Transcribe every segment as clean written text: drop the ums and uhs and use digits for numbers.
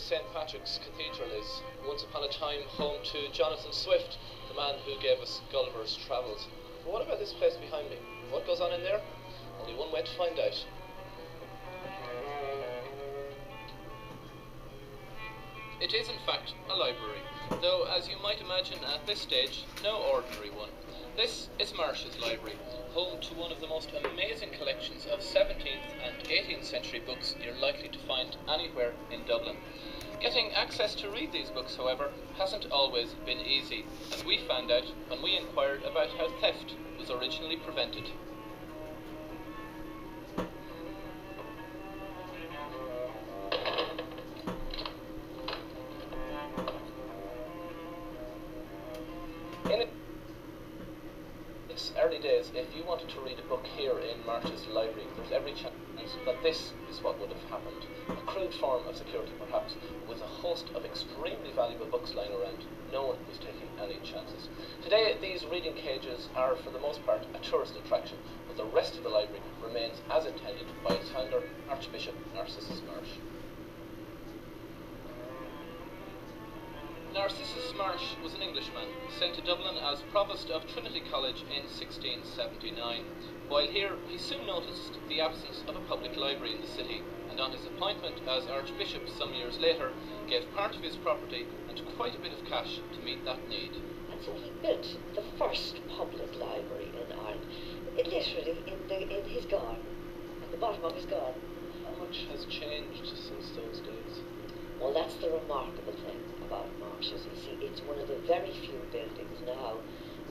St. Patrick's Cathedral is, once upon a time, home to Jonathan Swift, the man who gave us Gulliver's Travels. But what about this place behind me? What goes on in there? Only one way to find out. It is in fact a library, though as you might imagine at this stage, no ordinary one. This is Marsh's library, home to one of the most amazing collections of 17th and 18th century books you're likely to find anywhere in Dublin. Getting access to read these books, however, hasn't always been easy, and we found out when we inquired about how theft was originally prevented. In its early days, if you wanted to read a book here in Marsh's library, there's every chance that this is what would have happened. A crude form of security, perhaps, with a host of extremely valuable books lying around. No one was taking any chances. Today, these reading cages are, for the most part, a tourist attraction, but the rest of the library remains as intended by its founder, Archbishop Narcissus Marsh. Narcissus Marsh was an Englishman, sent to Dublin as Provost of Trinity College in 1679. While here, he soon noticed the absence of a public library in the city, and on his appointment as Archbishop some years later, gave part of his property and quite a bit of cash to meet that need. And so he built the first public library in Ireland, literally in his garden, at the bottom of his garden. How much has changed since those days? Well, that's the remarkable thing about Marsh. As you see, it's one of the very few buildings now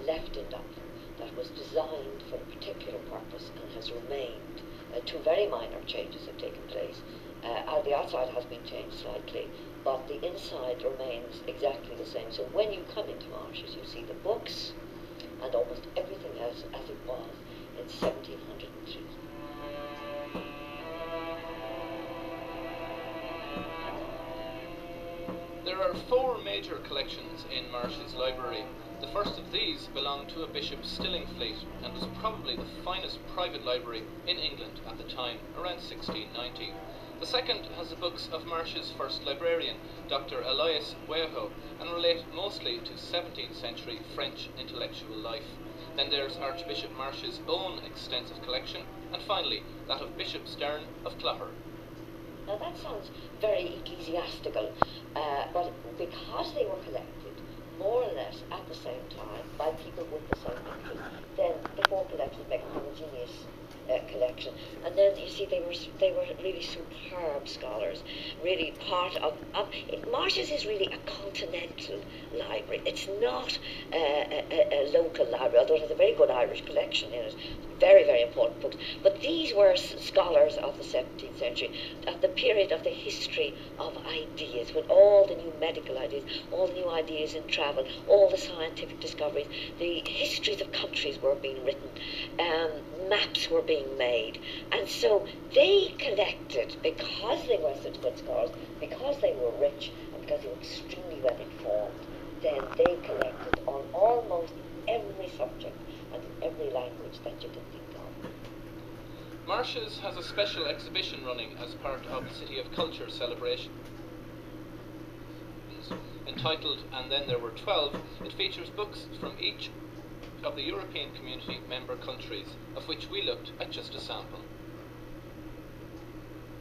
left in Dublin that was designed for a particular purpose and has remained. Two very minor changes have taken place. The outside has been changed slightly, but the inside remains exactly the same. So when you come into Marsh's, you see the books and almost everything else as it was in 1703. There are four major collections in Marsh's library. The first of these belonged to a Bishop Stillingfleet and was probably the finest private library in England at the time, around 1690. The second has the books of Marsh's first librarian, Dr. Elias Weho, and relate mostly to 17th century French intellectual life. Then there's Archbishop Marsh's own extensive collection, and finally that of Bishop Stern of Clogher. Now that sounds very ecclesiastical, but because they were collected more or less at the same time by people with the same interest, then the four collections make a homogeneous collection. And then you see they were really superb scholars, really part of Marsh's is really a continental library. It's not a local library, although it has a very good Irish collection in it. Very, very important books. But these were scholars of the 17th century, at the period of the history of ideas, when all the new medical ideas, all the new ideas in travel, all the scientific discoveries, the histories of countries were being written, maps were being made. And so they collected, because they were such good scholars, because they were rich, and because they were extremely well informed, then they collected on almost every subject and in every language that you can think of. Marsh's has a special exhibition running as part of the City of Culture celebration. Entitled And Then There Were 12, it features books from each of the European Community member countries, of which we looked at just a sample.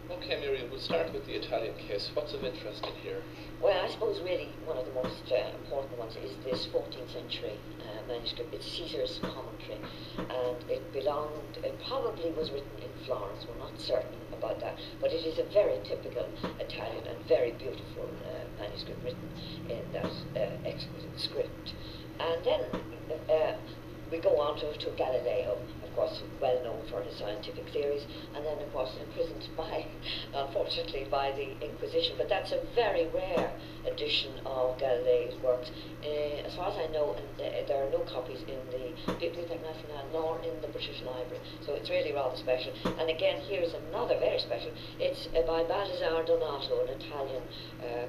Okay, Miriam, we'll start with the Italian case. What's of interest in here? Well, I suppose really one of the most important ones is this 14th century manuscript. It's Caesar's commentary, and it probably was written in Florence. We're not certain about that, but it is a very typical Italian and very beautiful manuscript written in that exquisite script. And then we go on to Galileo, of course, well known for his scientific theories, and then, of course, imprisoned unfortunately, by the Inquisition. But that's a very rare edition of Galileo's works. As far as I know, there are no copies in the Bibliothèque Nationale nor in the British Library. So it's really rather special. And again, here's another very special. It's by Baldassare Donato, an Italian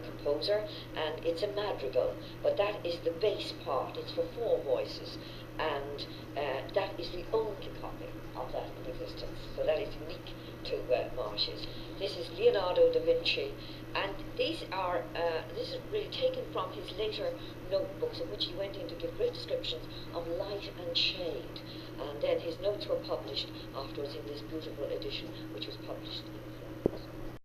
composer, and it's a madrigal. But that is the bass part. It's for four voices. And that is the only copy of that in existence. So that is unique to Marshes. This is Leonardo da Vinci, and these are this is really taken from his later notebooks, in which he went in to give great descriptions of light and shade. And then his notes were published afterwards in this beautiful edition, which was published in France.